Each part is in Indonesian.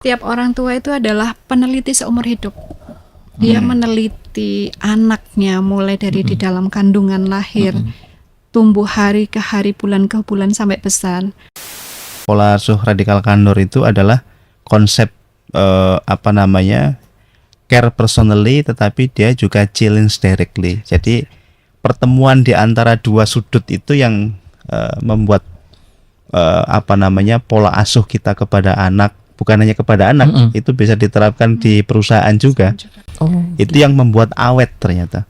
Tiap orang tua itu adalah peneliti seumur hidup. Dia meneliti anaknya mulai dari di dalam kandungan lahir, tumbuh hari ke hari, bulan ke bulan sampai besar. Pola asuh radikal kandor itu adalah konsep care personally, tetapi dia juga challenge directly. Jadi pertemuan di antara dua sudut itu yang membuat pola asuh kita kepada anak, bukan hanya kepada anak, itu bisa diterapkan di perusahaan juga. Itu yang membuat awet ternyata.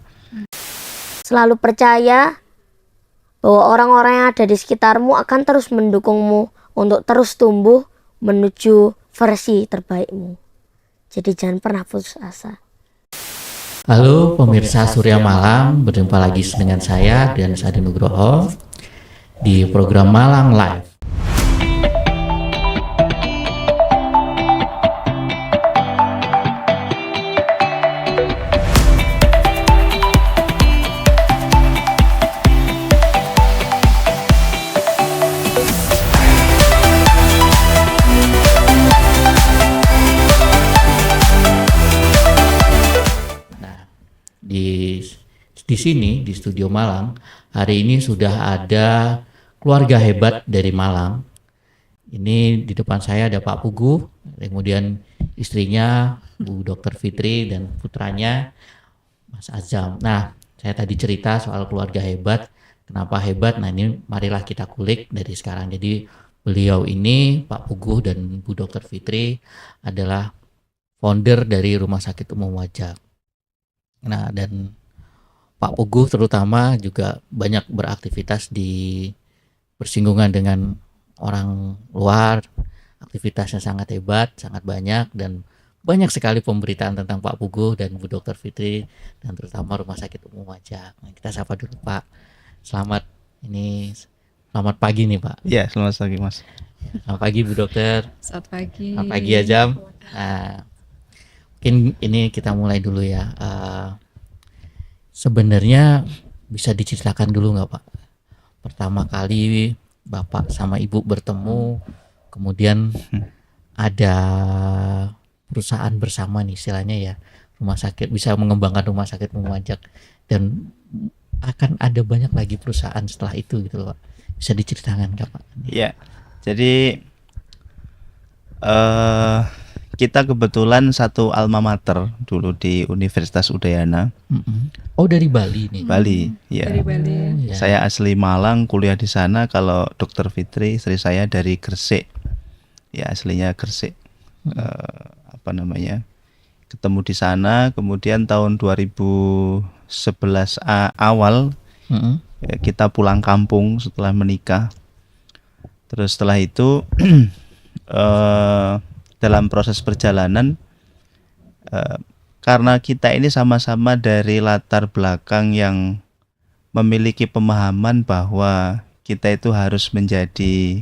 Selalu percaya bahwa orang-orang yang ada di sekitarmu akan terus mendukungmu untuk terus tumbuh menuju versi terbaikmu. Jadi jangan pernah putus asa. Halo pemirsa Surya Malang, berjumpa lagi dengan saya dan Sadi Nugroho di program Malang Live. Di sini di studio Malang hari ini sudah ada keluarga hebat dari Malang. Ini di depan saya ada Pak Puguh, kemudian istrinya Bu Dr. Fitri dan putranya Mas Azam. Nah, saya tadi cerita soal keluarga hebat. Kenapa hebat? Nah, ini marilah kita kulik dari sekarang. Jadi beliau ini Pak Puguh dan Bu Dr. Fitri adalah founder dari Rumah Sakit Umum Wajak. Nah, dan Pak Puguh terutama juga banyak beraktivitas di bersinggungan dengan orang luar, aktivitasnya sangat hebat, sangat banyak, dan banyak sekali pemberitaan tentang Pak Puguh dan Bu Dr. Fitri dan terutama Rumah Sakit Umum Wajak. Nah, kita sapa dulu Pak. Selamat pagi nih Pak. Iya, selamat pagi Mas. Selamat pagi Bu Dokter. Selamat pagi. Selamat pagi Azam. Nah, mungkin ini kita mulai dulu ya. Sebenarnya bisa diceritakan dulu nggak Pak? Pertama kali Bapak sama Ibu bertemu, kemudian ada perusahaan bersama nih istilahnya ya, rumah sakit, bisa mengembangkan Rumah Sakit Umum Wajak, dan akan ada banyak lagi perusahaan setelah itu gitu loh Pak. Bisa diceritakan nggak Pak? Iya, jadi kita kebetulan satu alma mater dulu di Universitas Udayana. Oh, dari Bali nih. Bali, ya. Dari Bali. Ya. Saya asli Malang, kuliah di sana. Kalau Dr. Fitri, istri saya dari Gresik. Ya, aslinya Gresik. Ketemu di sana, kemudian tahun 2011 awal kita pulang kampung setelah menikah. Terus setelah itu dalam proses perjalanan, karena kita ini sama-sama dari latar belakang yang memiliki pemahaman bahwa kita itu harus menjadi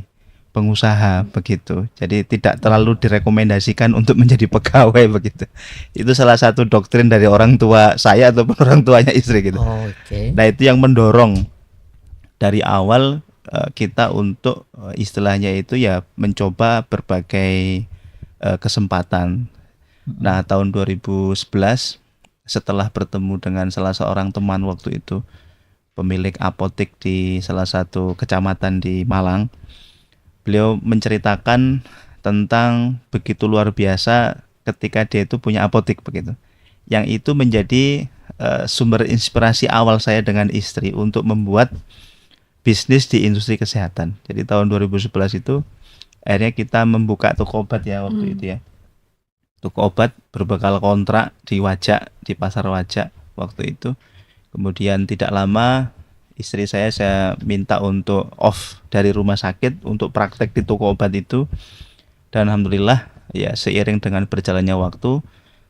pengusaha begitu. Jadi tidak terlalu direkomendasikan untuk menjadi pegawai begitu. Itu salah satu doktrin dari orang tua saya ataupun orang tuanya istri gitu. Oh, okay. Nah, itu yang mendorong dari awal kita untuk istilahnya itu ya mencoba berbagai kesempatan. Nah, tahun 2011 setelah bertemu dengan salah seorang teman waktu itu, pemilik apotek di salah satu kecamatan di Malang, beliau menceritakan tentang begitu luar biasa ketika dia itu punya apotek begitu. Yang itu menjadi sumber inspirasi awal saya dengan istri untuk membuat bisnis di industri kesehatan. Jadi tahun 2011 itu akhirnya kita membuka toko obat ya waktu itu ya. Toko obat berbekal kontrak di Wajak, di pasar Wajak waktu itu. Kemudian tidak lama istri saya minta untuk off dari rumah sakit untuk praktek di toko obat itu. Dan alhamdulillah ya, seiring dengan berjalannya waktu,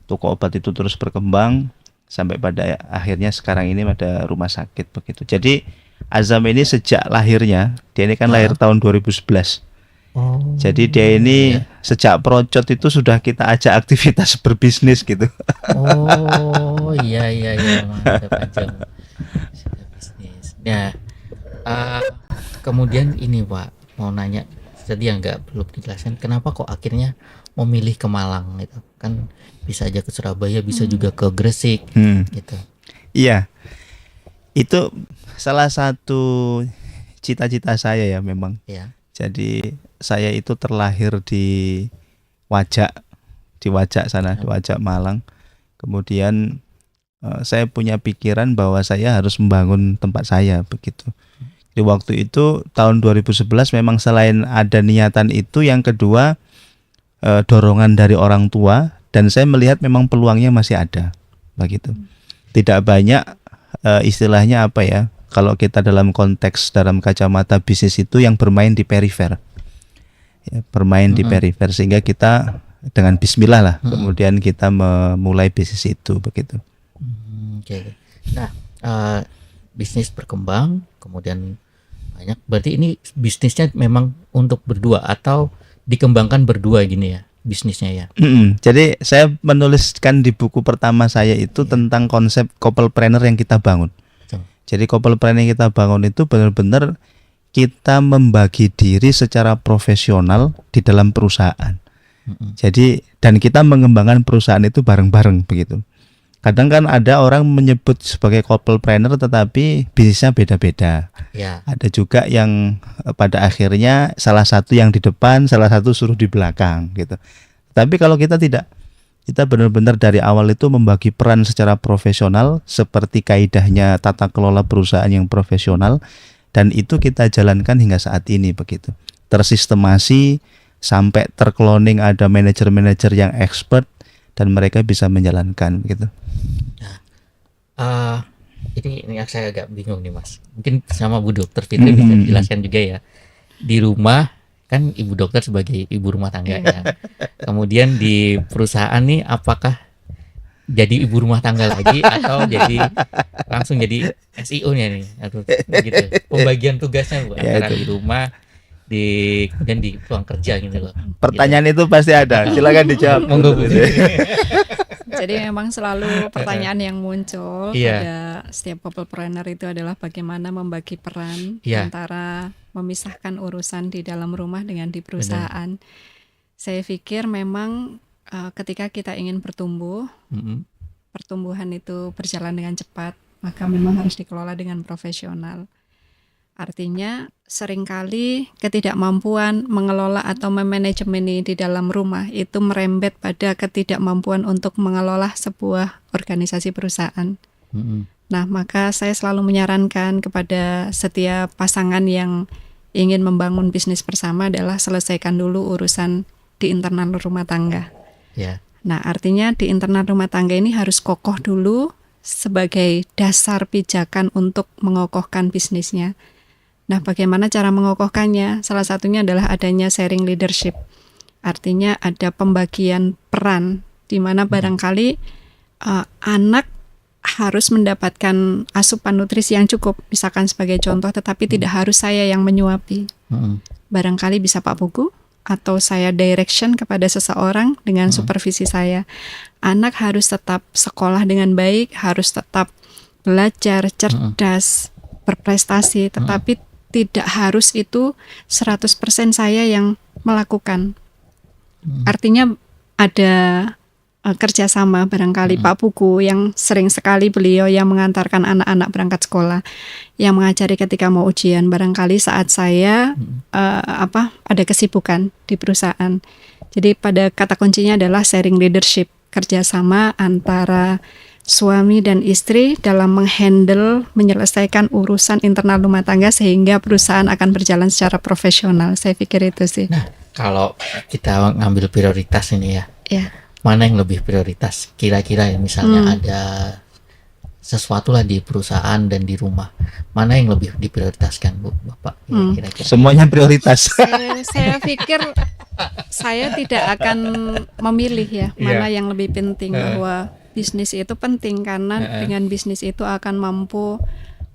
toko obat itu terus berkembang sampai pada akhirnya sekarang ini ada rumah sakit begitu. Jadi Azam ini sejak lahirnya, dia ini kan lahir tahun 2011. Jadi dia ini sejak procot itu sudah kita ajak aktivitas berbisnis gitu. Oh iya mantap Azam. Bisnis. Nah, kemudian ini Pak, mau nanya tadi yang nggak belum dijelaskan, kenapa kok akhirnya memilih ke Malang gitu? Kan bisa aja ke Surabaya, bisa juga ke Gresik gitu. Iya, itu salah satu cita-cita saya ya memang. Ya. Jadi saya itu terlahir di Wajak, sana, di Wajak Malang. Kemudian saya punya pikiran bahwa saya harus membangun tempat saya begitu. Di waktu itu tahun 2011 memang selain ada niatan itu, yang kedua dorongan dari orang tua, dan saya melihat memang peluangnya masih ada begitu. Tidak banyak istilahnya apa ya, kalau kita dalam konteks dalam kacamata bisnis itu yang bermain di perifer. Ya, bermain di perifer, sehingga kita dengan bismillah lah kemudian kita memulai bisnis itu begitu. Oke. Nah, bisnis berkembang, kemudian banyak. Berarti ini bisnisnya memang untuk berdua atau dikembangkan berdua gini ya bisnisnya ya? Jadi saya menuliskan di buku pertama saya itu tentang konsep couplepreneur yang kita bangun. Betul. Jadi couplepreneur yang kita bangun itu benar-benar kita membagi diri secara profesional di dalam perusahaan. Jadi dan kita mengembangkan perusahaan itu bareng-bareng begitu. Kadang kan ada orang menyebut sebagai couplepreneur tetapi bisnisnya beda-beda. Ya. Ada juga yang pada akhirnya salah satu yang di depan, salah satu suruh di belakang gitu. Tapi kalau kita tidak, kita benar-benar dari awal itu membagi peran secara profesional seperti kaidahnya tata kelola perusahaan yang profesional, dan itu kita jalankan hingga saat ini begitu. Tersistemasi sampai tercloning, ada manajer-manajer yang expert dan mereka bisa menjalankan gitu. Ini yang saya agak bingung nih Mas. Mungkin sama Bu Dokter Fitri bisa dijelaskan juga ya. Di rumah kan Ibu Dokter sebagai ibu rumah tangga ya. Kemudian di perusahaan nih apakah jadi ibu rumah tangga lagi atau jadi langsung jadi SEO-nya nih atau gitu. Pembagian tugasnya Bu Ya, antara itu. di rumah kemudian di ruang kerja gitu loh. Pertanyaan itu pasti ada. Silakan dijawab. Monggo Bu. Jadi memang selalu pertanyaan yang muncul Iya. pada setiap couplepreneur itu adalah bagaimana membagi peran Iya. antara memisahkan urusan di dalam rumah dengan di perusahaan. Saya pikir memang ketika kita ingin bertumbuh, pertumbuhan itu berjalan dengan cepat, maka memang harus dikelola dengan profesional. Artinya seringkali ketidakmampuan mengelola atau memanajemeni di dalam rumah itu merembet pada ketidakmampuan untuk mengelola sebuah organisasi perusahaan. Nah, maka saya selalu menyarankan kepada setiap pasangan yang ingin membangun bisnis bersama adalah selesaikan dulu urusan di internal rumah tangga. Ya. Nah, artinya di internal rumah tangga ini harus kokoh dulu sebagai dasar pijakan untuk mengokohkan bisnisnya. Nah, bagaimana cara mengokohkannya? Salah satunya adalah adanya sharing leadership. Artinya ada pembagian peran di mana barangkali anak harus mendapatkan asupan nutrisi yang cukup, misalkan sebagai contoh, tetapi tidak harus saya yang menyuapi. Barangkali bisa Pak Pugu atau saya direction kepada seseorang dengan supervisi saya. Anak harus tetap sekolah dengan baik, harus tetap belajar, cerdas, berprestasi, tetapi tidak harus itu 100% saya yang melakukan. Artinya ada kerjasama barangkali Pak Pugu yang sering sekali beliau yang mengantarkan anak-anak berangkat sekolah, yang mengajari ketika mau ujian. Barangkali saat saya ada kesibukan di perusahaan. Jadi pada kata kuncinya adalah sharing leadership, kerjasama antara suami dan istri dalam menghandle, menyelesaikan urusan internal rumah tangga sehingga perusahaan akan berjalan secara profesional. Saya pikir itu sih. Nah, kalau kita ngambil prioritas ini ya, mana yang lebih prioritas? Kira-kira ya, misalnya ada sesuatu lah di perusahaan dan di rumah, mana yang lebih diprioritaskan Bu, Bapak? Kira-kira. Semuanya prioritas. Saya pikir saya tidak akan memilih ya mana yang lebih penting, bahwa bisnis itu penting karena dengan bisnis itu akan mampu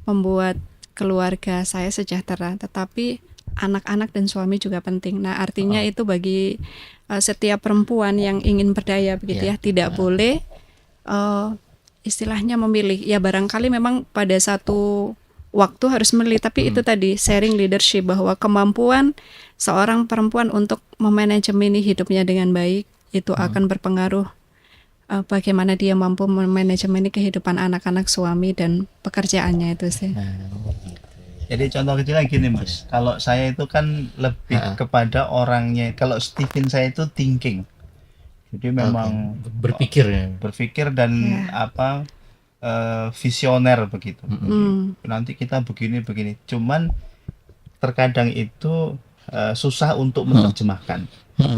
membuat keluarga saya sejahtera, tetapi anak-anak dan suami juga penting. Nah, artinya itu bagi setiap perempuan yang ingin berdaya begitu ya, tidak boleh istilahnya memilih. Ya barangkali memang pada satu waktu harus memilih, tapi itu tadi sharing leadership, bahwa kemampuan seorang perempuan untuk memanajemeni hidupnya dengan baik itu akan berpengaruh bagaimana dia mampu memanajemen kehidupan anak-anak, suami dan pekerjaannya itu sih. Jadi contoh kecilnya gini Mas, kalau saya itu kan lebih kepada orangnya, kalau Steven saya itu thinking, jadi memang Berpikir ya. berpikir dan visioner begitu. Nanti kita begini, cuman terkadang itu susah untuk menerjemahkan.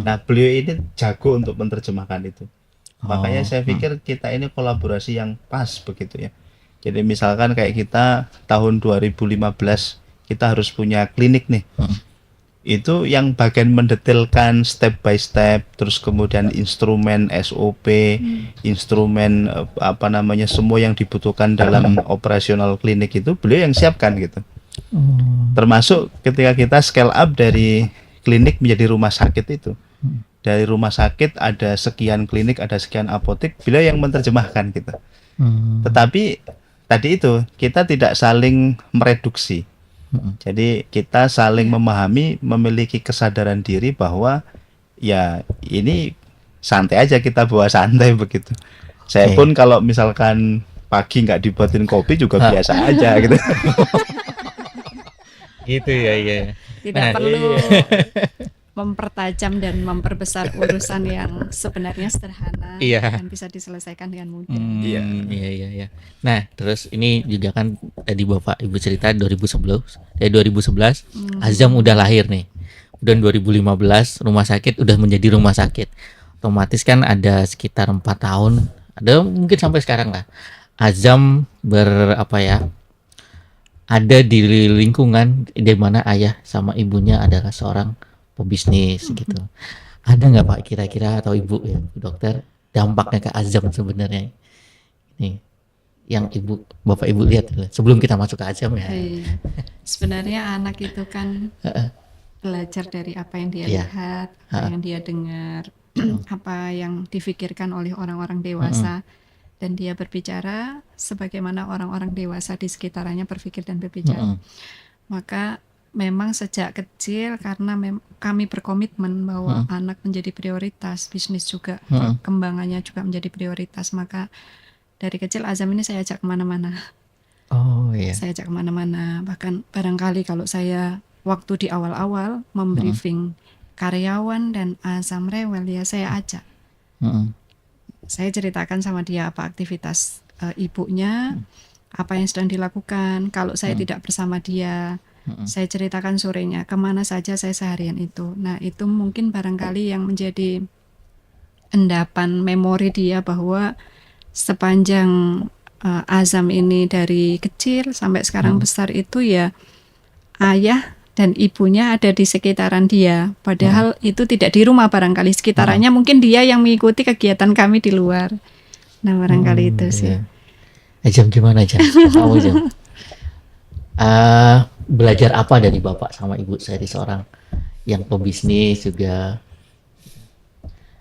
Nah beliau ini jago untuk menerjemahkan itu. Makanya saya pikir kita ini kolaborasi yang pas begitu ya. Jadi misalkan kayak kita tahun 2015 kita harus punya klinik nih. Itu yang bagian mendetailkan step by step, terus kemudian instrumen SOP, instrumen semua yang dibutuhkan dalam operasional klinik itu beliau yang siapkan gitu. Termasuk ketika kita scale up dari klinik menjadi rumah sakit itu. Dari rumah sakit ada sekian klinik, ada sekian apotek, beliau yang menerjemahkan gitu. Tetapi tadi itu kita tidak saling mereduksi. Jadi kita saling memahami, memiliki kesadaran diri bahwa ya ini santai aja, kita bawa santai begitu. Saya pun kalau misalkan pagi nggak dibuatin kopi juga biasa aja gitu. Gitu ya, iya. Tidak perlu mempertajam dan memperbesar urusan yang sebenarnya sederhana dan bisa diselesaikan dengan mudah. Iya. Nah, terus ini juga kan tadi Bapak Ibu cerita 2011 Azam udah lahir nih. Dan 2015 rumah sakit udah menjadi rumah sakit. Otomatis kan ada sekitar 4 tahun, ada mungkin sampai sekarang lah. Azam ada di lingkungan di mana ayah sama ibunya adalah seorang pebisnis gitu. Ada nggak Pak kira-kira atau Ibu ya dokter dampaknya ke Azam sebenarnya nih yang Bapak Ibu lihat sebelum kita masuk ke Azam ya? Sebenarnya anak itu kan belajar dari apa yang dia lihat, apa yang dia dengar, apa yang difikirkan oleh orang-orang dewasa, dan dia berbicara sebagaimana orang-orang dewasa di sekitarnya berpikir dan berbicara. Maka memang sejak kecil karena kami berkomitmen bahwa anak menjadi prioritas, bisnis juga perkembangannya juga menjadi prioritas, maka dari kecil Azam ini saya ajak kemana-mana. Saya ajak kemana-mana, bahkan barangkali kalau saya waktu di awal-awal membriefing karyawan dan Azam rewel ya saya ajak. Saya ceritakan sama dia apa aktivitas ibunya, apa yang sedang dilakukan. Kalau saya tidak bersama dia, saya ceritakan sorenya kemana saja saya seharian itu. Nah itu mungkin barangkali yang menjadi endapan memori dia bahwa sepanjang Azam ini dari kecil sampai sekarang besar itu ya ayah dan ibunya ada di sekitaran dia. Padahal itu tidak di rumah barangkali sekitarannya mungkin dia yang mengikuti kegiatan kami di luar. Nah barangkali itu sih. Azam gimana Jam? Belajar apa dari Bapak sama Ibu dari seorang yang pebisnis juga?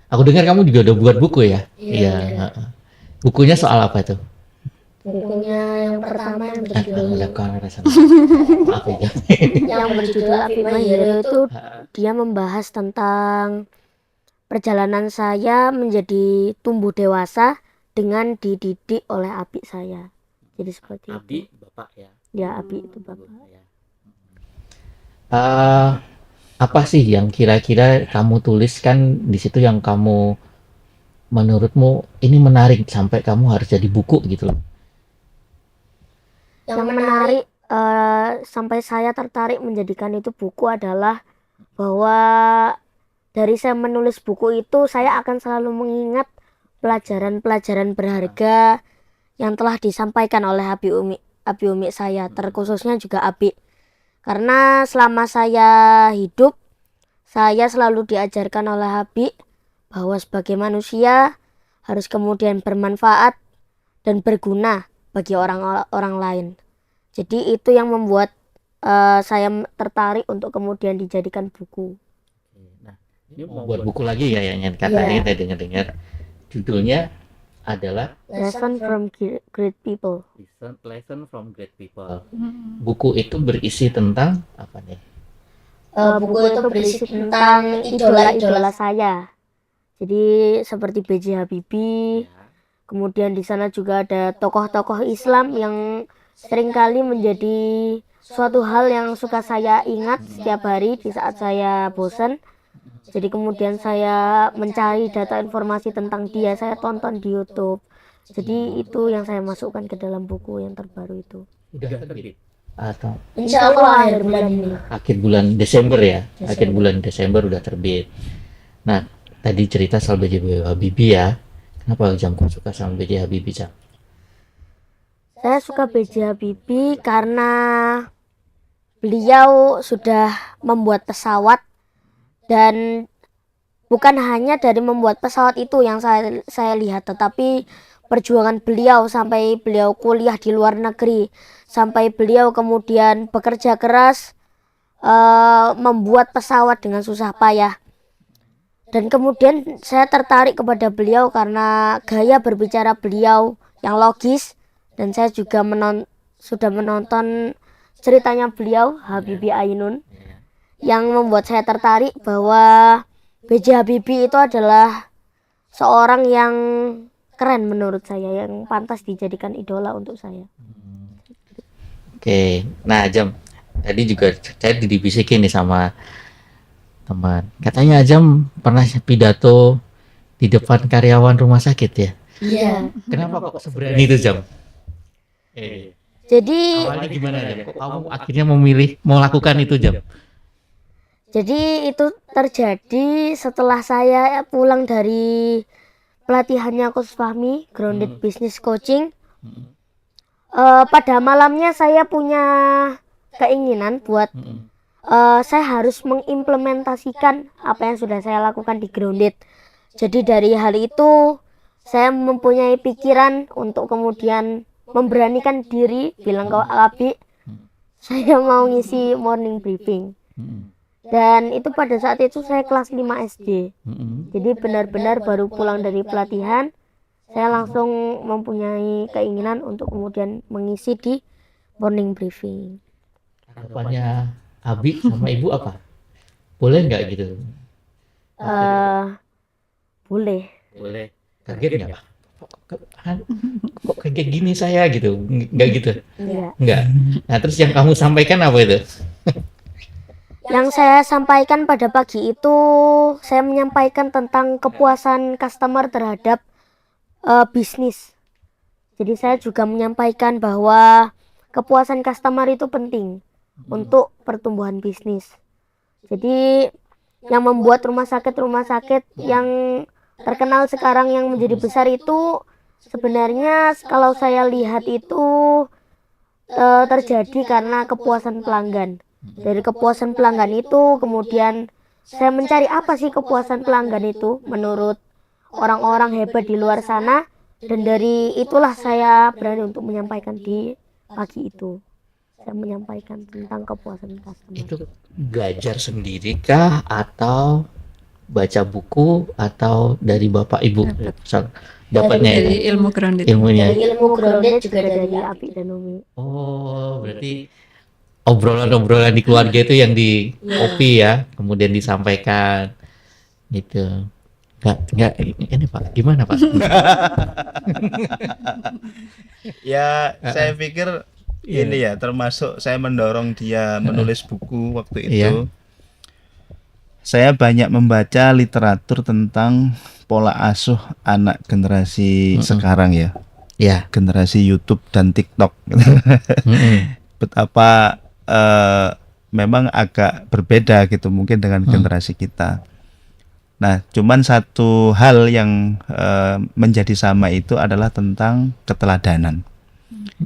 Aku dengar kamu juga udah buat buku ya? Iya. Bukunya soal apa tuh? Bukunya yang pertama yang berjudul Api Mahiro itu dia membahas tentang perjalanan saya menjadi tumbuh dewasa dengan dididik oleh api saya. Jadi seperti Abi, itu. Bapak ya? Ya, api itu Bapak. Apa sih yang kira-kira kamu tuliskan di situ yang kamu menurutmu ini menarik sampai kamu harus jadi buku gitu loh? Yang menarik sampai saya tertarik menjadikan itu buku adalah bahwa dari saya menulis buku itu saya akan selalu mengingat pelajaran-pelajaran berharga yang telah disampaikan oleh Abi Umi saya, terkhususnya juga Abi. Karena selama saya hidup, saya selalu diajarkan oleh Abi bahwa sebagai manusia harus kemudian bermanfaat dan berguna bagi orang lain. Jadi itu yang membuat saya tertarik untuk kemudian dijadikan buku. Nah, ini mau buat buku lagi ya yang katanya saya dengar-dengar. Judulnya adalah Lesson from Great People. Lesson from Great People. Buku itu berisi tentang apa nih? Buku itu berisi tentang idola-idola saya. Jadi seperti B.J. Habibie, kemudian di sana juga ada tokoh-tokoh Islam yang seringkali menjadi suatu hal yang suka saya ingat setiap hari di saat saya bosan. Jadi kemudian saya mencari data informasi tentang dia, saya tonton di YouTube. Jadi itu yang saya masukkan ke dalam buku yang terbaru itu. Udah terbit atau Insya Allah akhir bulan ini. akhir bulan Desember ya? Akhir bulan Desember udah terbit. Nah, tadi cerita soal B.J. Habibie ya. Kenapa Jam kok suka sama B.J. Habibie, Jam? Saya suka B.J. Habibie karena beliau sudah membuat pesawat, dan bukan hanya dari membuat pesawat itu yang saya lihat, tetapi perjuangan beliau sampai beliau kuliah di luar negeri, sampai beliau kemudian bekerja keras membuat pesawat dengan susah payah. Dan kemudian saya tertarik kepada beliau karena gaya berbicara beliau yang logis, dan saya juga sudah menonton ceritanya beliau Habibie Ainun yang membuat saya tertarik bahwa B.J. Habibie itu adalah seorang yang keren menurut saya, yang pantas dijadikan idola untuk saya. Oke, nah Jam, tadi juga saya dibisikin nih sama teman. Katanya Jam pernah pidato di depan karyawan rumah sakit ya? Iya. Kenapa kok seberani itu Jam? Jadi Awalnya gimana Jam? Kok kamu akhirnya memilih mau lakukan itu Jam? Jadi itu terjadi setelah saya pulang dari pelatihannya Coach Fahmi, Grounded Business Coaching. Pada malamnya saya punya keinginan buat saya harus mengimplementasikan apa yang sudah saya lakukan di Grounded. Jadi dari hal itu saya mempunyai pikiran untuk kemudian memberanikan diri bilang ke Abi, saya mau ngisi morning briefing. Dan itu pada saat itu saya kelas 5 SD. Jadi benar-benar baru pulang dari pelatihan, saya langsung mempunyai keinginan untuk kemudian mengisi di morning briefing. Harapannya Abi sama Ibu apa? Boleh nggak gitu? Boleh. Boleh. Kaget nggak Pak? Kok kayak gini saya gitu? Nggak gitu? Nggak. Nah terus yang kamu sampaikan apa itu? Yang saya sampaikan pada pagi itu, saya menyampaikan tentang kepuasan customer terhadap bisnis. Jadi saya juga menyampaikan bahwa kepuasan customer itu penting untuk pertumbuhan bisnis. Jadi yang membuat rumah sakit yang terkenal sekarang yang menjadi besar itu sebenarnya kalau saya lihat itu terjadi karena kepuasan pelanggan. Dari kepuasan pelanggan itu kemudian saya mencari apa sih kepuasan pelanggan itu menurut orang-orang hebat di luar sana, dan dari itulah saya berani untuk menyampaikan di pagi itu. Saya menyampaikan tentang kepuasan customer. Itu belajar sendiri kah atau baca buku atau dari Bapak Ibu? Dapatnya Dari itu ilmu Grounded. ilmunya. Dari ilmu Grounded juga dari Abi dan Umi. Oh, berarti obrolan-obrolan di keluarga itu yang di kopi ya, kemudian disampaikan gitu. Enggak ini Pak, gimana Pak? Ya, saya pikir ini ya termasuk saya mendorong dia menulis buku waktu itu. Iya. Saya banyak membaca literatur tentang pola asuh anak generasi sekarang ya. Ya. Generasi YouTube dan TikTok. Betapa memang agak berbeda gitu mungkin dengan generasi kita. Nah, cuman satu hal yang menjadi sama itu adalah tentang keteladanan.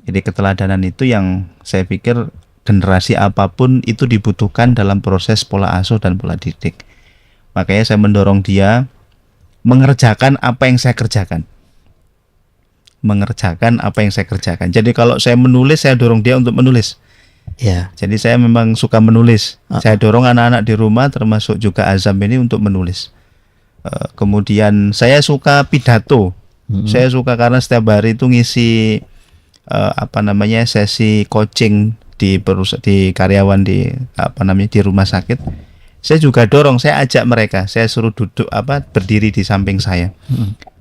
Jadi keteladanan itu yang saya pikir generasi apapun itu dibutuhkan dalam proses pola asuh dan pola didik. Makanya saya mendorong dia mengerjakan apa yang saya kerjakan. Mengerjakan apa yang saya kerjakan. Jadi kalau saya menulis, saya dorong dia untuk menulis. Ya. Jadi saya memang suka menulis. Saya dorong anak-anak di rumah termasuk juga Azam ini untuk menulis. Kemudian saya suka pidato. Saya suka karena setiap hari itu ngisi sesi coaching di karyawan di di rumah sakit. saya juga dorong, saya ajak mereka, saya suruh duduk berdiri di samping saya.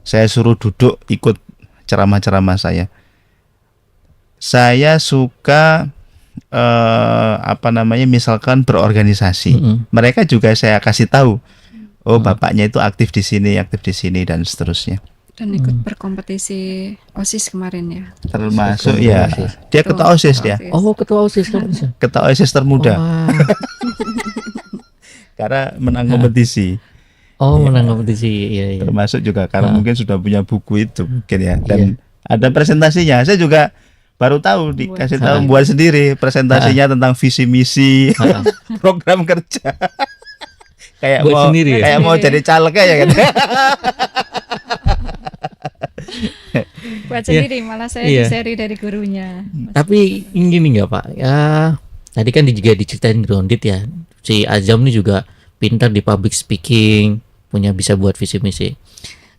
Saya suruh duduk ikut ceramah-ceramah saya. Saya suka misalkan berorganisasi. Mereka juga saya kasih tahu, oh bapaknya itu aktif di sini dan seterusnya. Dan ikut berkompetisi OSIS kemarin ya. Termasuk ya, dia ketua OSIS dia. Oh, ketua OSIS kan. Ketua OSIS termuda. Wah. Karena menang kompetisi. Oh, menang kompetisi. Iya. Termasuk juga karena mungkin sudah punya buku itu mungkin ya. Dan ada presentasinya. Saya juga baru tahu dikasih tahu buat sendiri presentasinya tentang visi misi program kerja. Kayak Buat mau sendiri ya? kayak mau jadi caleg ya kan. Buat sendiri, malah saya Iya. diseri dari gurunya. Tapi gini nggak Pak? Ya, tadi kan juga diceritain grounded ya. Si Azam ini juga pintar di public speaking, bisa buat visi misi.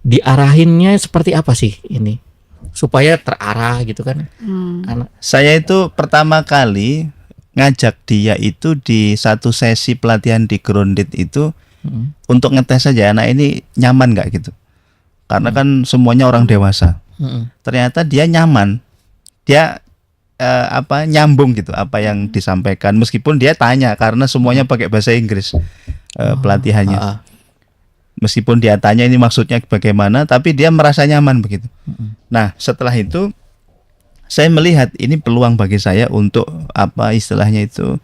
Diarahinnya seperti apa sih ini? Supaya terarah gitu kan. Anak. Saya itu pertama kali ngajak dia itu di satu sesi pelatihan di Grounded itu untuk ngetes saja anak ini nyaman nggak gitu. Karena kan semuanya orang dewasa. Ternyata dia nyaman. Dia nyambung gitu apa yang disampaikan meskipun dia tanya karena semuanya pakai bahasa Inggris pelatihannya. Meskipun dia tanya ini maksudnya bagaimana, tapi dia merasa nyaman begitu. Nah, setelah itu saya melihat ini peluang bagi saya untuk istilahnya itu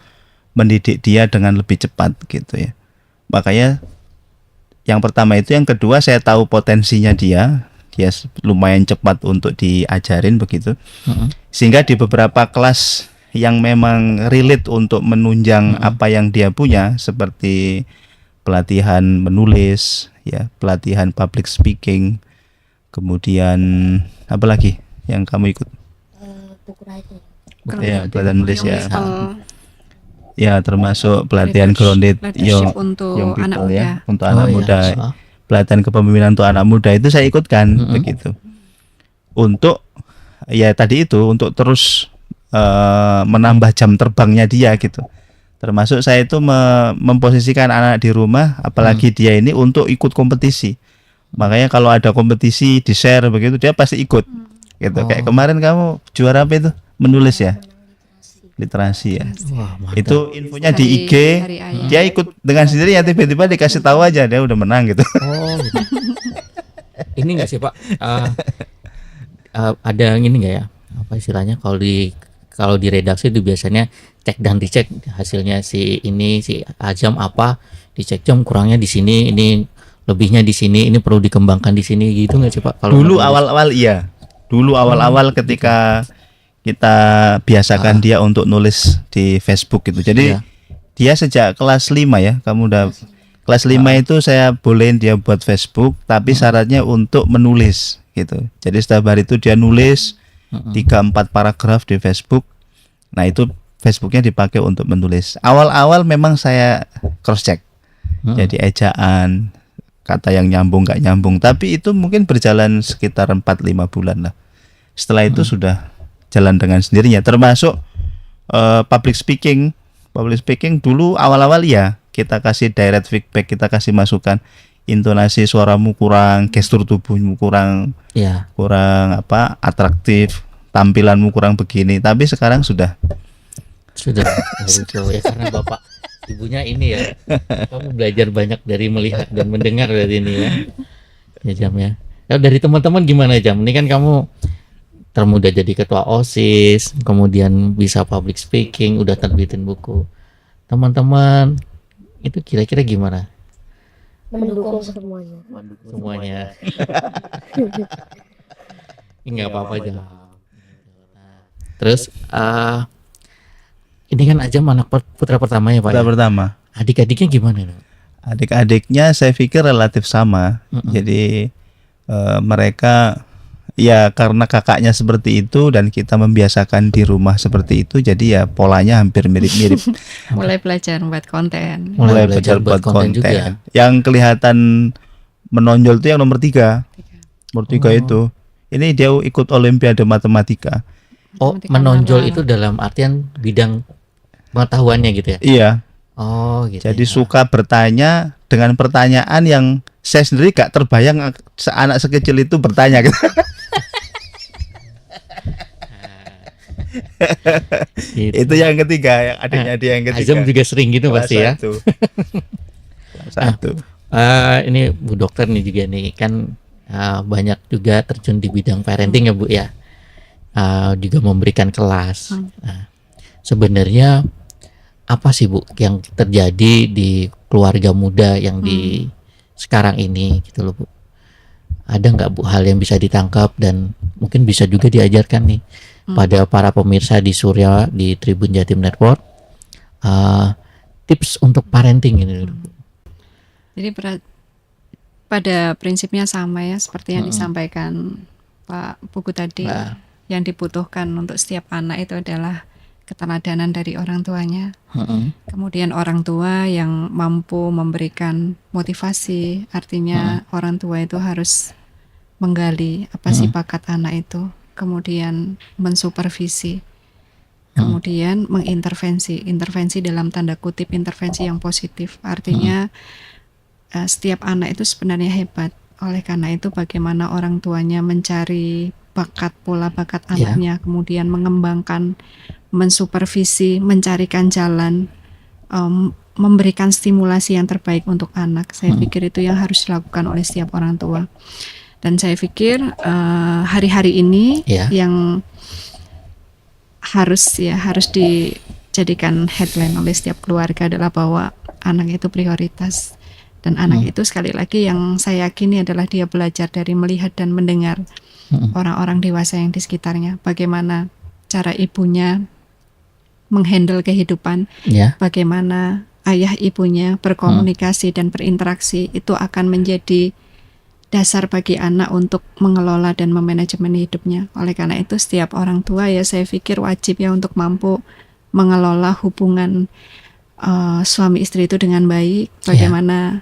mendidik dia dengan lebih cepat gitu ya. Makanya yang pertama itu, yang kedua saya tahu potensinya dia lumayan cepat untuk diajarin begitu. Sehingga di beberapa kelas yang memang relate untuk menunjang apa yang dia punya seperti pelatihan menulis, ya, pelatihan public speaking, kemudian apa lagi yang kamu ikut? Buku writing. Ya, pelatihan menulis ya. People Ya, termasuk pelatihan grounded leadership untuk young anak people muda. ya, untuk anak muda. Iya. Pelatihan kepemimpinan untuk anak muda itu saya ikutkan begitu. Untuk ya tadi itu untuk terus menambah jam terbangnya dia gitu. Termasuk saya itu memposisikan anak di rumah, apalagi dia ini untuk ikut kompetisi. Makanya kalau ada kompetisi di share begitu dia pasti ikut. Gitu. Kayak kemarin kamu juara apa itu? Menulis ya? Literasi ya. Wah, mantap. Itu infonya di IG. Hari ayah. Dia ikut dengan sendirinya, tiba-tiba dikasih tahu aja dia udah menang gitu. Oh, gitu. Ini nggak sih Pak? Ada yang ini nggak ya? Apa istilahnya kalau di redaksi itu biasanya cek dan dicek hasilnya si Azam apa, dicek jam kurangnya di sini, ini lebihnya di sini, ini perlu dikembangkan di sini gitu nggak sih Pak? Kalau Dulu menulis? awal-awal iya. Dulu awal-awal ketika kita biasakan dia untuk nulis di Facebook gitu. Jadi Iya. dia sejak kelas 5 ya. Kamu udah kelas 5 itu saya bolehin dia buat Facebook, tapi syaratnya untuk menulis gitu. Jadi setiap hari itu dia nulis 3-4 paragraf di Facebook. Nah, itu Facebooknya dipakai untuk menulis. Awal-awal memang saya cross check. Jadi ejaan, kata yang nyambung nggak nyambung, tapi itu mungkin berjalan sekitar 4-5 bulan lah. Setelah itu sudah jalan dengan sendirinya, termasuk public speaking dulu awal-awal ya kita kasih direct feedback, kita kasih masukan, intonasi suaramu kurang, gestur tubuhmu kurang Ya. atraktif, tampilanmu kurang begini, tapi sekarang sudah Sudah lucu ya, karena bapak ibunya ini ya, kamu belajar banyak dari melihat dan mendengar dari ini ya Jam ya. Kalau dari teman-teman gimana Jam? Ini kan kamu termuda jadi ketua OSIS, kemudian bisa public speaking, udah terbitin buku. Teman-teman itu kira-kira gimana Mendukung semuanya. semuanya? Ini nggak apa-apa Jam. Terus ini kan Azam anak putra pertama ya Pak. kita Ya? pertama. Adik-adiknya gimana? Adik-adiknya saya pikir relatif sama. Jadi mereka ya karena kakaknya seperti itu dan kita membiasakan di rumah seperti itu, jadi ya polanya hampir mirip-mirip. Mulai belajar membuat konten. Mulai belajar buat konten. juga. Yang kelihatan menonjol itu yang nomor 3. Nomor 3 itu. Ini dia ikut Olimpiade Matematika. Oh, Matematika menonjol malam. itu dalam artian bidang pengetahuannya gitu ya? Iya. Oh gitu. Jadi ya. suka bertanya dengan pertanyaan yang saya sendiri gak terbayang anak sekecil itu bertanya gitu. Gitu. Itu yang ketiga, yang adiknya dia yang ketiga. Azam juga sering gitu Kelas pasti ya. 1. Kelas 1. Ini Bu Dokter nih juga nih kan banyak juga terjun di bidang parenting ya Bu ya. Juga memberikan kelas. Nah, sebenarnya apa sih Bu yang terjadi di keluarga muda yang di sekarang ini gitu loh Bu? Ada nggak Bu hal yang bisa ditangkap dan mungkin bisa juga diajarkan nih pada para pemirsa di Surya di Tribun Jatim Network, tips untuk parenting ini Bu? Jadi pada prinsipnya sama ya seperti yang disampaikan Pak Pugu tadi. Nah. Yang dibutuhkan untuk setiap anak itu adalah keteladanan dari orang tuanya. Kemudian orang tua yang mampu memberikan motivasi, artinya orang tua itu harus menggali apa sih bakat anak itu, kemudian mensupervisi, kemudian mengintervensi. Intervensi dalam tanda kutip intervensi yang positif, artinya setiap anak itu sebenarnya hebat. Oleh karena itu bagaimana orang tuanya mencari pola bakat anaknya, kemudian mengembangkan, mensupervisi, mencarikan jalan, memberikan stimulasi yang terbaik untuk anak. Saya pikir itu yang harus dilakukan oleh setiap orang tua. Dan saya pikir hari-hari ini yang harus dijadikan headline oleh setiap keluarga adalah bahwa anak itu prioritas. Dan anak itu sekali lagi yang saya yakini adalah dia belajar dari melihat dan mendengar orang-orang dewasa yang di sekitarnya. Bagaimana cara ibunya menghandle kehidupan, bagaimana ayah ibunya berkomunikasi dan berinteraksi, itu akan menjadi dasar bagi anak untuk mengelola dan memanajemen hidupnya. Oleh karena itu setiap orang tua ya saya pikir wajib ya untuk mampu mengelola hubungan suami istri itu dengan baik. Bagaimana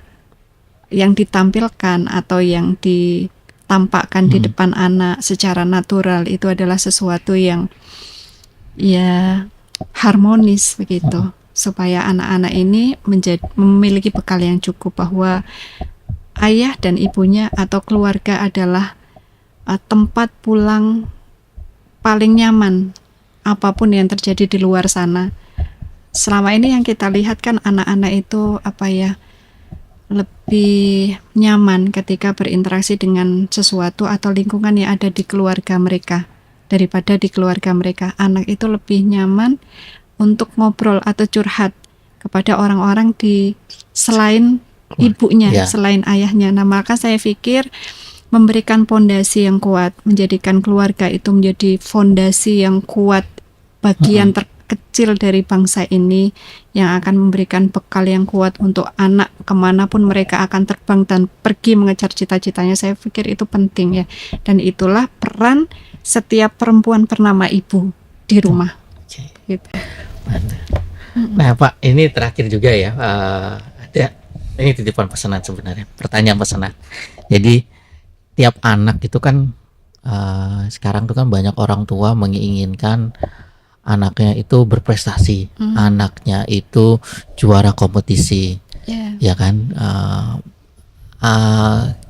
yang ditampilkan atau yang ditampakkan di depan anak secara natural itu adalah sesuatu yang ya harmonis begitu, supaya anak-anak ini memiliki bekal yang cukup bahwa ayah dan ibunya atau keluarga adalah tempat pulang paling nyaman apapun yang terjadi di luar sana. Selama ini yang kita lihat kan anak-anak itu lebih nyaman ketika berinteraksi dengan sesuatu atau lingkungan yang ada di keluarga mereka daripada di keluarga mereka. Anak itu lebih nyaman untuk ngobrol atau curhat kepada orang-orang di selain ibunya, selain ayahnya. Nah, maka saya pikir memberikan fondasi yang kuat, menjadikan keluarga itu menjadi fondasi yang kuat, bagian terkecil dari bangsa ini yang akan memberikan bekal yang kuat untuk anak kemanapun mereka akan terbang dan pergi mengejar cita-citanya. Saya pikir itu penting ya, dan itulah peran setiap perempuan bernama ibu di rumah. Gitu. Nah Pak, ini terakhir juga ya, ada ini titipan pesanan sebenarnya, pertanyaan pesanan. Jadi tiap anak itu kan sekarang tuh kan banyak orang tua menginginkan anaknya itu berprestasi, anaknya itu juara kompetisi, ya kan?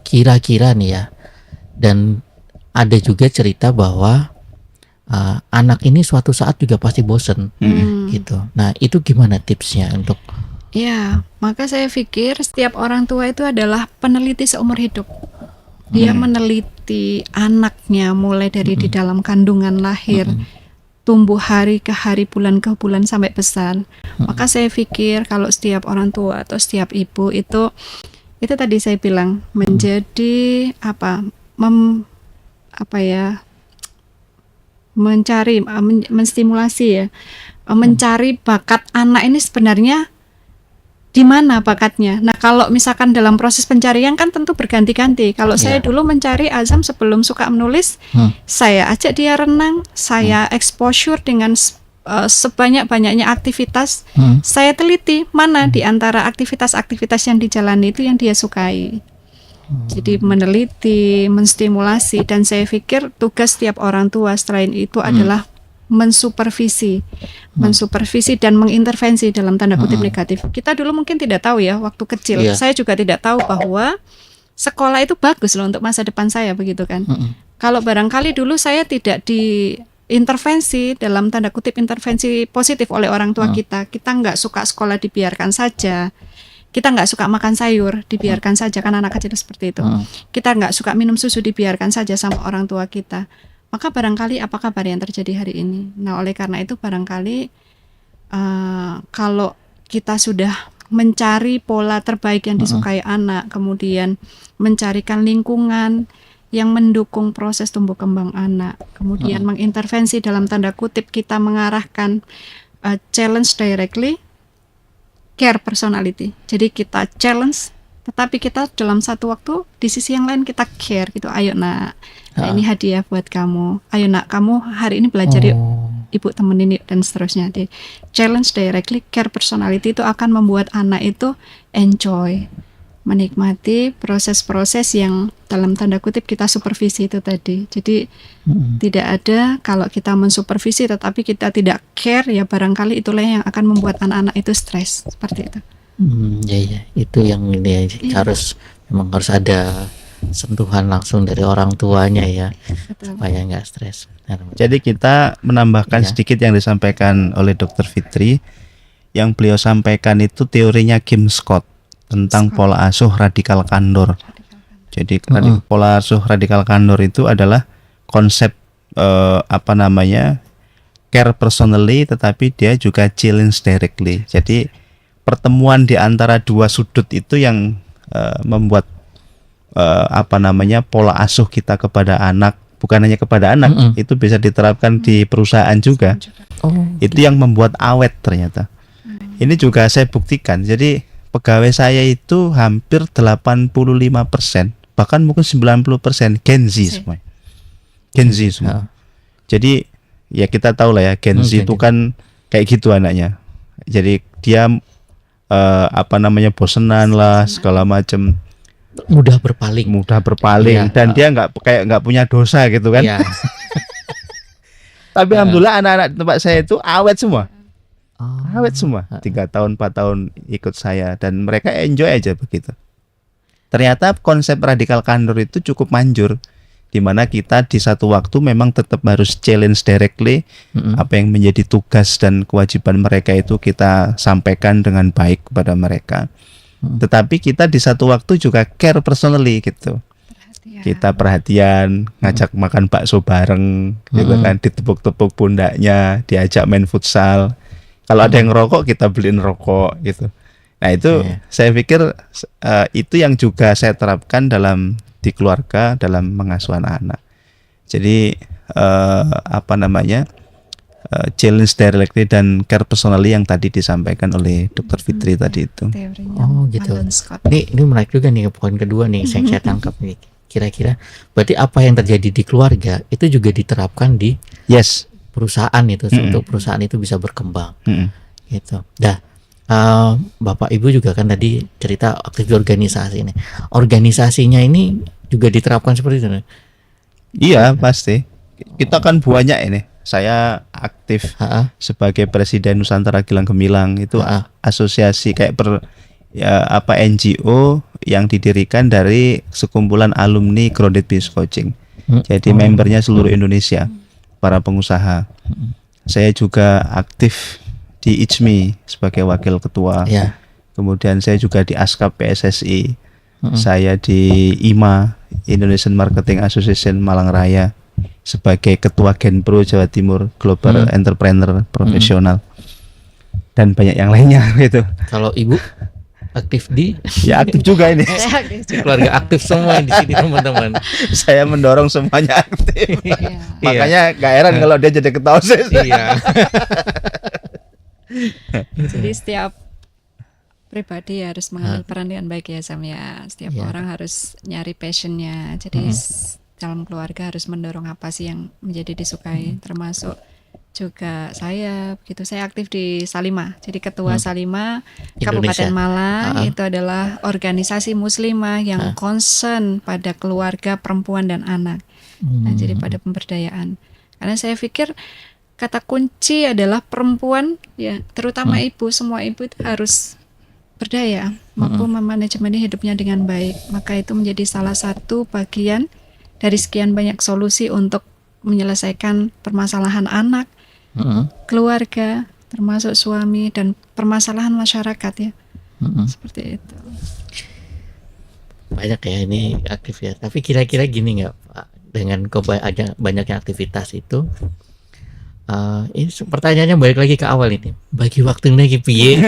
Kira-kira nih ya, dan ada juga cerita bahwa anak ini suatu saat juga pasti bosen, gitu. Nah itu gimana tipsnya untuk? Ya, maka saya pikir setiap orang tua itu adalah peneliti seumur hidup. Dia meneliti anaknya mulai dari di dalam kandungan lahir, tumbuh hari ke hari, bulan ke bulan sampai besar. Maka saya pikir kalau setiap orang tua atau setiap ibu itu tadi saya bilang menjadi mencari, menstimulasi ya, mencari bakat anak ini sebenarnya di mana bakatnya. Nah, kalau misalkan dalam proses pencarian kan tentu berganti-ganti. Kalau saya dulu mencari Azam sebelum suka menulis, saya ajak dia renang, saya exposure dengan sebanyak-banyaknya aktivitas. Saya teliti mana di antara aktivitas-aktivitas yang dijalani itu yang dia sukai. Jadi meneliti, menstimulasi, dan saya pikir tugas setiap orang tua selain itu adalah mensupervisi dan mengintervensi dalam tanda kutip negatif. Kita dulu mungkin tidak tahu ya waktu kecil. Iya. Saya juga tidak tahu bahwa sekolah itu bagus loh untuk masa depan saya, begitu kan. Kalau barangkali dulu saya tidak diintervensi dalam tanda kutip intervensi positif oleh orang tua kita nggak suka sekolah dibiarkan saja, kita nggak suka makan sayur dibiarkan saja, kan anak kecil seperti itu. Kita nggak suka minum susu dibiarkan saja sama orang tua kita. Maka barangkali apa kabar yang terjadi hari ini. Nah, oleh karena itu barangkali kalau kita sudah mencari pola terbaik yang disukai anak, kemudian mencarikan lingkungan yang mendukung proses tumbuh kembang anak, kemudian mengintervensi dalam tanda kutip, kita mengarahkan challenge directly, care personality. Jadi kita challenge, tetapi kita dalam satu waktu di sisi yang lain kita care gitu. Ayo nak, ini hadiah buat kamu. Ayo nak, kamu hari ini belajar yuk, ibu temenin yuk, dan seterusnya. Di challenge directly, care personality itu akan membuat anak itu enjoy, menikmati proses-proses yang dalam tanda kutip kita supervisi itu tadi. Jadi tidak ada kalau kita mensupervisi tetapi kita tidak care, ya barangkali itulah yang akan membuat anak-anak itu stres seperti itu. Ya, itu yang ini harus memang harus ada sentuhan langsung dari orang tuanya ya, supaya nggak stres. Jadi kita menambahkan sedikit yang disampaikan oleh Dr. Fitri. Yang beliau sampaikan itu teorinya Kim Scott tentang pola asuh radikal kandor. Jadi pola asuh radikal kandor itu adalah konsep care personally, tetapi dia juga challenge directly. Jadi pertemuan di antara dua sudut itu yang membuat pola asuh kita kepada anak, bukan hanya kepada anak, itu bisa diterapkan di perusahaan juga. Itu yang membuat awet ternyata. Ini juga saya buktikan. Jadi pegawai saya itu hampir 85%, bahkan mungkin 90% Gen Z semua. Gen Z semua. Jadi ya kita tahu lah ya, Gen Z itu kan kayak gitu anaknya. Jadi dia bosenan lah segala macam, mudah berpaling dan dia nggak punya dosa gitu kan. Tapi alhamdulillah anak-anak di tempat saya itu awet semua. Awet semua, 3 tahun 4 tahun ikut saya, dan mereka enjoy aja begitu. Ternyata konsep radikal kandor itu cukup manjur, di mana kita di satu waktu memang tetap harus challenge directly, apa yang menjadi tugas dan kewajiban mereka itu kita sampaikan dengan baik kepada mereka. Tetapi kita di satu waktu juga care personally gitu. Kita perhatian, ngajak makan bakso bareng gitu kan, ditepuk-tepuk pundaknya, diajak main futsal. Kalau ada yang ngerokok, kita beliin rokok gitu. Nah itu saya pikir itu yang juga saya terapkan di keluarga dalam mengasuh anak-anak. Jadi challenge directly dan care personally yang tadi disampaikan oleh Dr. Fitri tadi itu. Gitu. Ini menarik juga nih, poin kedua nih saya tangkap nih. Kira-kira berarti apa yang terjadi di keluarga itu juga diterapkan di perusahaan itu, untuk perusahaan itu bisa berkembang. Gitu. Dah. Bapak Ibu juga kan tadi cerita aktif di organisasi ini. Organisasinya ini juga diterapkan seperti itu. Iya, pasti. Kita kan banyak ini. Saya aktif sebagai presiden Nusantara Gilang Gemilang, itu asosiasi kayak NGO yang didirikan dari sekumpulan alumni Grounded Business Coaching. Jadi membernya seluruh Indonesia, para pengusaha. Saya juga aktif di ICMI sebagai wakil ketua. Kemudian saya juga di ASKAP PSSI. Saya di IMA, Indonesian Marketing Association Malang Raya, sebagai ketua Genpro Jawa Timur, Global Entrepreneur Profesional, dan banyak yang lainnya gitu. Kalau Ibu aktif di? Ya aktif juga ini. Keluarga aktif semua di sini teman-teman. Saya mendorong semuanya aktif. Makanya gak heran kalau dia jadi ketua OSIS. Jadi setiap pribadi harus mengambil peran dengan baik ya Sam ya. Setiap orang harus nyari passionnya. Jadi dalam keluarga harus mendorong apa sih yang menjadi disukai, termasuk juga saya begitu. Saya aktif di Salimah, jadi ketua Salimah Kabupaten Malang. Itu adalah organisasi muslimah yang concern pada keluarga, perempuan dan anak. Nah, jadi pada pemberdayaan. Karena saya pikir kata kunci adalah perempuan ya, terutama ibu, semua ibu itu harus berdaya, mampu memanajemen hidupnya dengan baik. Maka itu menjadi salah satu bagian dari sekian banyak solusi untuk menyelesaikan permasalahan anak, keluarga, termasuk suami dan permasalahan masyarakat ya. Seperti itu. Banyak ya ini aktif ya. Tapi kira-kira gini nggak Pak, dengan banyaknya aktivitas itu, ini pertanyaannya balik lagi ke awal ini. Bagi waktu lagi piye?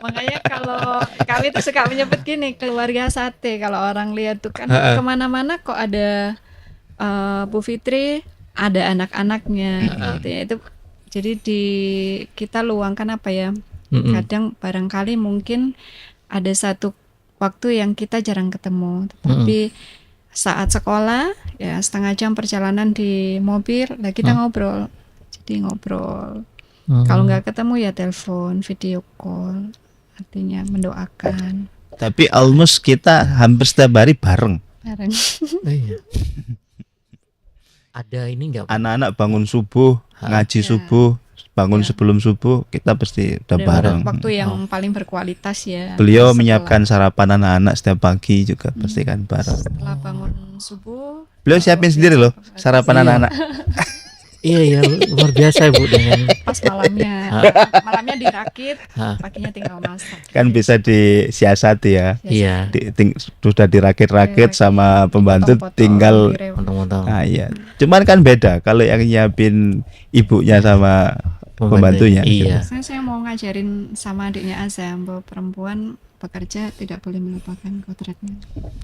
Makanya kalau kami tuh suka menyebut gini, keluarga sate. Kalau orang lihat tuh kan kemana-mana kok ada Bu Fitri, ada anak-anaknya gitu ya. Itu jadi kita luangkan apa ya? Kadang barangkali mungkin ada satu waktu yang kita jarang ketemu, tetapi saat sekolah ya setengah jam perjalanan di mobil, lah kita ngobrol. Jadi ngobrol. Kalau nggak ketemu ya telepon, video call. Artinya mendoakan. Tapi almost kita hampir setiap hari bareng. Bareng. Iya. Ada ini nggak Pak? Anak-anak bangun subuh, ngaji subuh, bangun sebelum subuh, kita pasti udah bareng. Waktu yang paling berkualitas ya. Beliau Setelah- menyiapkan sarapan anak-anak setiap pagi juga pasti kan bareng. Setelah bangun subuh. Beliau siapin sendiri loh sarapan Iya. anak-anak. Iya, luar biasa Bu dengan Pas malamnya, malamnya dirakit, paginya tinggal masak. Kan bisa disiasati ya. iya, Sudah dirakit-rakit sama pembantu, Potong-potong, tinggal. direwek. potong-potong. Nah, iya. Cuman kan beda kalau yang nyiapin ibunya sama pembantunya. Iya. Saya mau ngajarin sama adiknya Azam bahwa perempuan bekerja tidak boleh melupakan kodratnya.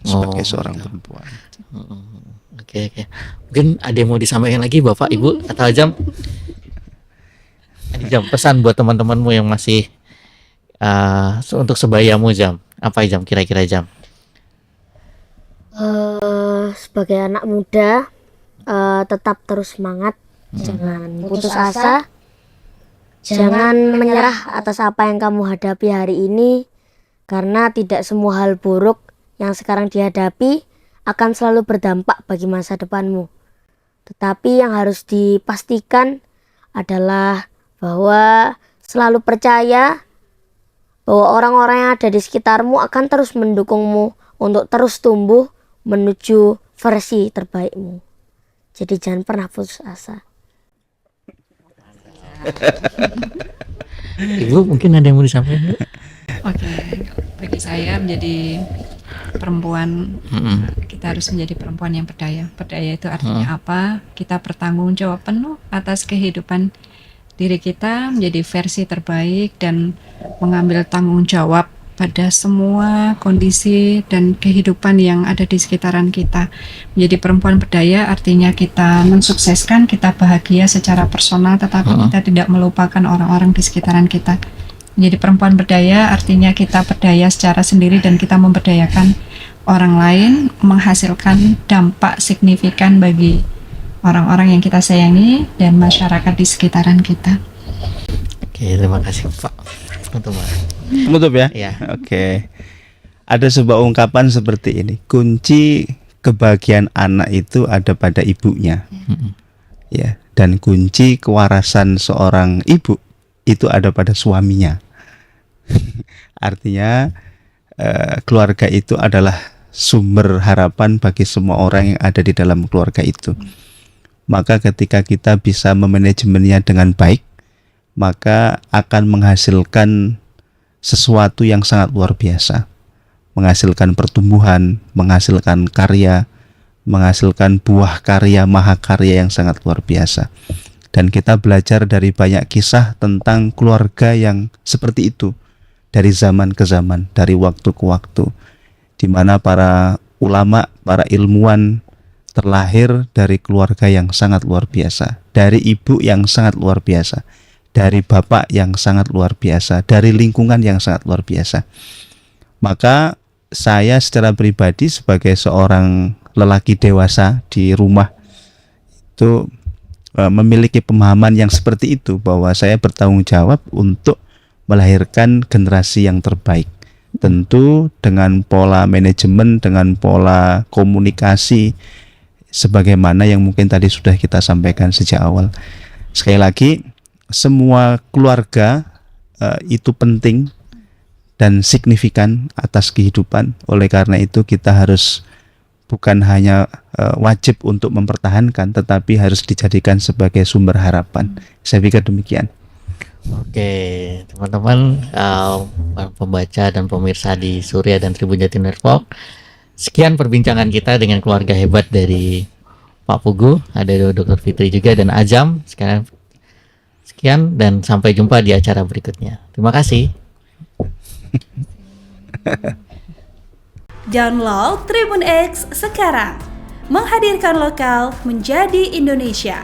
Sebagai Oh, seorang gitu. perempuan. Oke. Mungkin ada yang mau disampaikan lagi Bapak, Ibu atau Ajam? Jam pesan buat teman-temanmu yang masih untuk sebayamu Jam. Apa Jam kira-kira Jam? Sebagai anak muda, tetap terus semangat, jangan putus asa, jangan menyerah atas apa yang kamu hadapi hari ini, karena tidak semua hal buruk yang sekarang dihadapi akan selalu berdampak bagi masa depanmu. Tetapi yang harus dipastikan adalah bahwa selalu percaya bahwa orang-orang yang ada di sekitarmu akan terus mendukungmu untuk terus tumbuh menuju versi terbaikmu. Jadi jangan pernah putus asa. Ibu mungkin ada yang mau disampaikan? Oke, bagi saya menjadi perempuan, kita harus menjadi perempuan yang berdaya. Berdaya itu artinya apa? Kita bertanggung jawab penuh atas kehidupan diri kita, menjadi versi terbaik dan mengambil tanggung jawab pada semua kondisi dan kehidupan yang ada di sekitaran kita. Menjadi perempuan berdaya artinya kita mensukseskan, kita bahagia secara personal, tetapi kita tidak melupakan orang-orang di sekitaran kita. Menjadi perempuan berdaya artinya kita berdaya secara sendiri dan kita memberdayakan orang lain, menghasilkan dampak signifikan bagi orang-orang yang kita sayangi dan masyarakat di sekitaran kita. Oke, terima kasih Pak. Tutup ya? Iya. Oke. Ada sebuah ungkapan seperti ini. Kunci kebahagiaan anak itu ada pada ibunya. Ya, dan kunci kewarasan seorang ibu itu ada pada suaminya. Artinya keluarga itu adalah sumber harapan bagi semua orang yang ada di dalam keluarga itu. Maka ketika kita bisa memanajemennya dengan baik, maka akan menghasilkan sesuatu yang sangat luar biasa. Menghasilkan pertumbuhan, menghasilkan karya, menghasilkan buah karya, mahakarya yang sangat luar biasa. Dan kita belajar dari banyak kisah tentang keluarga yang seperti itu, dari zaman ke zaman, dari waktu ke waktu, di mana para ulama, para ilmuwan terlahir dari keluarga yang sangat luar biasa, dari ibu yang sangat luar biasa, dari bapak yang sangat luar biasa, dari lingkungan yang sangat luar biasa. Maka saya secara pribadi sebagai seorang lelaki dewasa di rumah itu memiliki pemahaman yang seperti itu, bahwa saya bertanggung jawab untuk melahirkan generasi yang terbaik. Tentu dengan pola manajemen, dengan pola komunikasi sebagaimana yang mungkin tadi sudah kita sampaikan sejak awal. Sekali lagi, semua keluarga itu penting dan signifikan atas kehidupan. Oleh karena itu kita harus bukan hanya wajib untuk mempertahankan, tetapi harus dijadikan sebagai sumber harapan. Saya pikir demikian. Oke, teman-teman, pembaca dan pemirsa di Surya dan Tribun Jatim Network, sekian perbincangan kita dengan keluarga hebat dari Pak Pugu, ada Dr. Fitri juga dan Ajam. Sekian dan sampai jumpa di acara berikutnya. Terima kasih. Download Tribun X sekarang, menghadirkan lokal menjadi Indonesia.